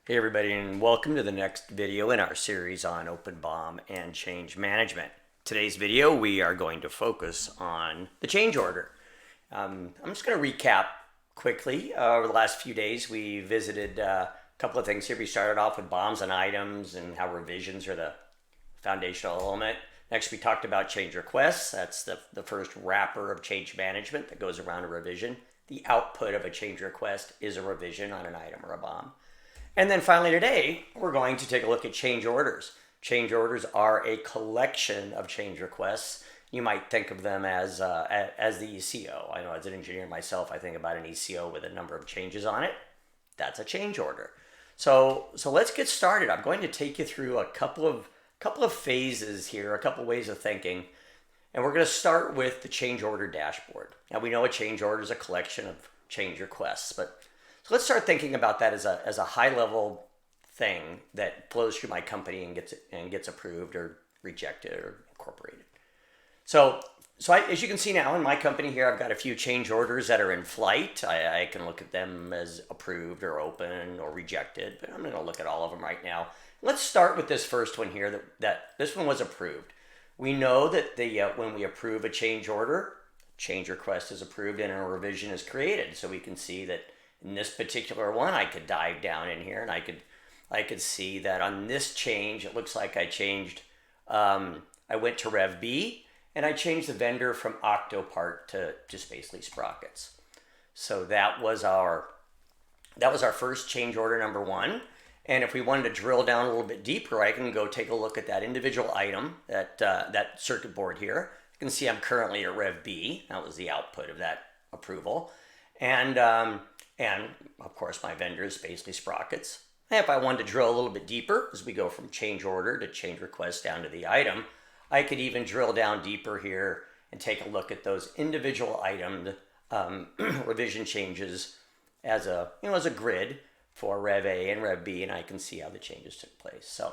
Hey everybody, and welcome to the next video in our series on OpenBOM and change management. Today's video we are going to focus on the change order. I'm just going to recap quickly. Over the last few days we visited a couple of things here. We started off with BOMs and items and how revisions are the foundational element. Next we talked about change requests. That's the first wrapper of change management that goes around a revision. The output of a change request is a revision on an item or a BOM. And then finally today, we're going to take a look at change orders. Change orders are a collection of change requests. You might think of them as the ECO. I know as an engineer myself, I think about an ECO with a number of changes on it. That's a change order. So let's get started. I'm going to take you through a couple of phases here, a couple of ways of thinking. And we're going to start with the change order dashboard. Now we know a change order is a collection of change requests, but so let's start thinking about that as a high-level thing that flows through my company and gets approved or rejected or incorporated. So as you can see now in my company here, I've got a few change orders that are in flight. I can look at them as approved or open or rejected, but I'm going to look at all of them right now. Let's start with this first one here. That this one was approved. We know that when we approve a change order, change request is approved and a revision is created. So we can see that in this particular one, I could dive down in here and I could see that on this change, it looks like I changed, I went to Rev B and I changed the vendor from Octopart to just basically Sprockets. So that was our first change order number one. And if we wanted to drill down a little bit deeper, I can go take a look at that individual item, that circuit board here. You can see I'm currently at Rev B. That was the output of that approval. And of course, my vendor is basically Sprockets. And if I wanted to drill a little bit deeper, as we go from change order to change request down to the item, I could even drill down deeper here and take a look at those individual item revision changes as a grid for Rev A and Rev B, and I can see how the changes took place. So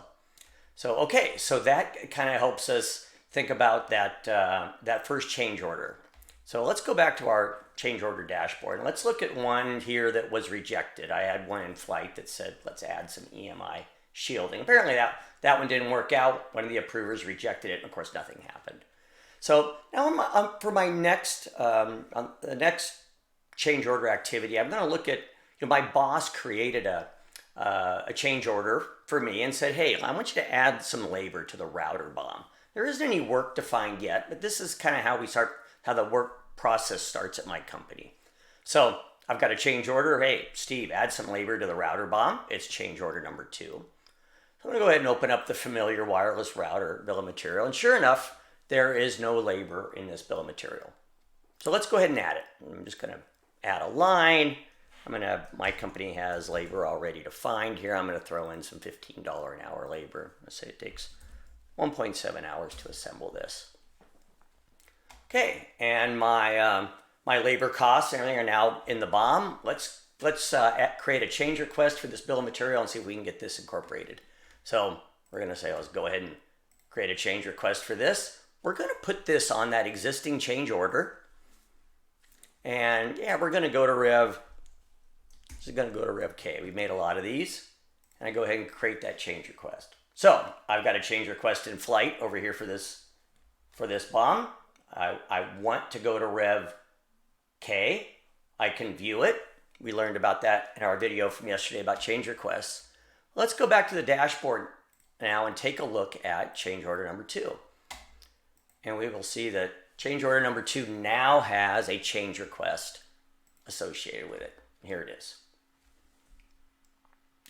that kind of helps us think about that first change order. So let's go back to our change order dashboard and let's look at one here that was rejected. I had one in flight that said, let's add some EMI shielding. Apparently that one didn't work out. One of the approvers rejected it, and of course nothing happened. So now for my next, the next change order activity, I'm going to look at, my boss created a change order for me and said, hey, I want you to add some labor to the router BOM. There isn't any work defined yet, but this is kind of how the work process starts at my company. So I've got a change order. Hey, Steve, add some labor to the router BOM. It's change order number 2. So I'm going to go ahead and open up the familiar wireless router bill of material. And sure enough, there is no labor in this bill of material. So let's go ahead and add it. I'm just going to add a line. My company has labor already defined here. I'm going to throw in some $15 an hour labor. Let's say it takes 1.7 hours to assemble this. Okay, and my labor costs and everything are now in the BOM. Let's create a change request for this bill of material and see if we can get this incorporated. So we're going to say, let's go ahead and create a change request for this. We're going to put this on that existing change order. And yeah, we're going to go to Rev K. We've made a lot of these. And I go ahead and create that change request. So I've got a change request in flight over here for this BOM. I want to go to Rev K. I can view it. We learned about that in our video from yesterday about change requests. Let's go back to the dashboard now and take a look at change order number 2. And we will see that change order number 2 now has a change request associated with it. Here it is.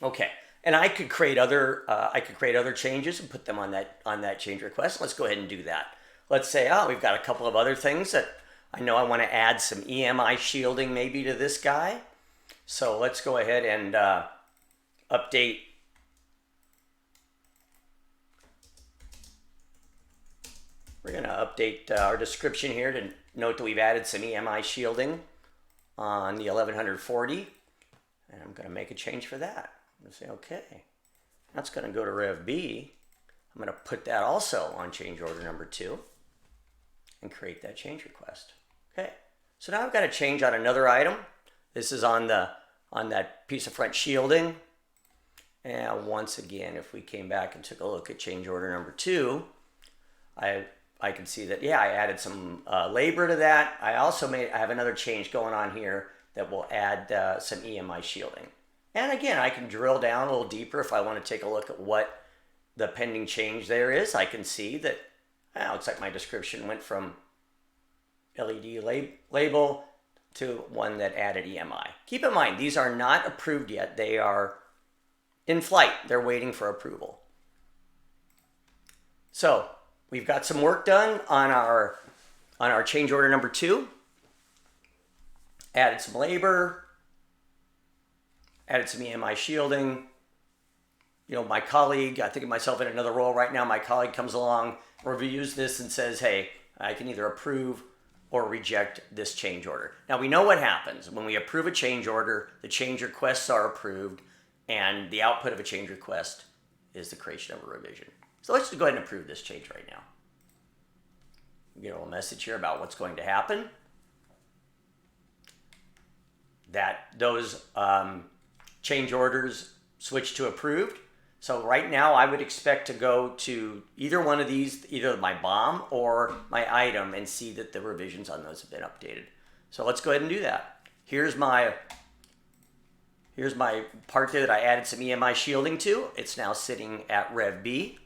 Okay, and I could create other changes and put them on that change request. Let's go ahead and do that. Let's say, we've got a couple of other things that I know I want to add some EMI shielding maybe to this guy. So let's go ahead and update. We're going to update our description here to note that we've added some EMI shielding on the 1140. And I'm going to make a change for that. I'm going to say, okay, that's going to go to Rev B. I'm going to put that also on change order number 2. And create that change request. Okay, so now I've got a change on another item. This is on that piece of front shielding. And once again, if we came back and took a look at change order number 2, I can see that, yeah, I added some labor to that. I have another change going on here that will add some EMI shielding. And again, I can drill down a little deeper if I want to take a look at what the pending change there is. I can see that looks like my description went from LED label to one that added EMI. Keep in mind, these are not approved yet. They are in flight. They're waiting for approval. So we've got some work done on our change order number 2. Added some labor, added some EMI shielding. You know, my colleague, I think of myself in another role right now, my colleague comes along, reviews this and says, hey, I can either approve or reject this change order. Now we know what happens. When we approve a change order, the change requests are approved, and the output of a change request is the creation of a revision. So let's just go ahead and approve this change right now. We get a little message here about what's going to happen. That those change orders switch to approved. So right now I would expect to go to either one of these, either my BOM or my item, and see that the revisions on those have been updated. So let's go ahead and do that. Here's my part there that I added some EMI shielding to. It's now sitting at Rev B.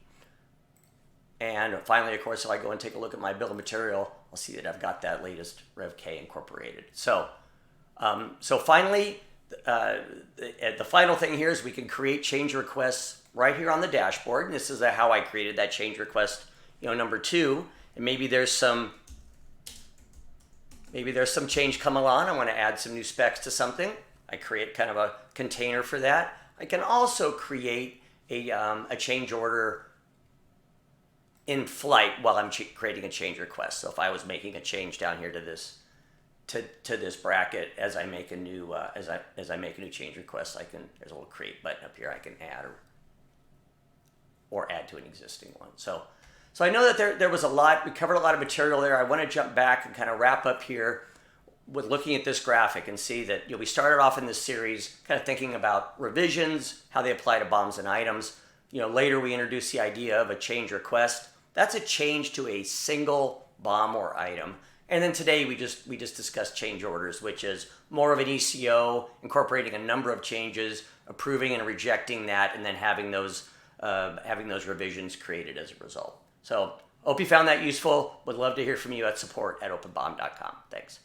And finally, of course, if I go and take a look at my bill of material, I'll see that I've got that latest Rev K incorporated. So finally, the final thing here is we can create change requests right here on the dashboard. And this is how I created that change request, number 2. And maybe there's some change coming along. I want to add some new specs to something. I create kind of a container for that. I can also create a change order in flight while I'm creating a change request. So if I was making a change down here to this this bracket, as I make a new as I make a new change request, there's a little create button up here. I can add or add to an existing one. So I know that there was a lot. We covered a lot of material there. I want to jump back and kind of wrap up here with looking at this graphic and see that we started off in this series kind of thinking about revisions, how they apply to BOMs and items. Later we introduced the idea of a change request. That's a change to a single BOM or item. And then today we just discussed change orders, which is more of an ECO, incorporating a number of changes, approving and rejecting that, and then having those revisions created as a result. So hope you found that useful. Would love to hear from you at support@openbom.com. Thanks.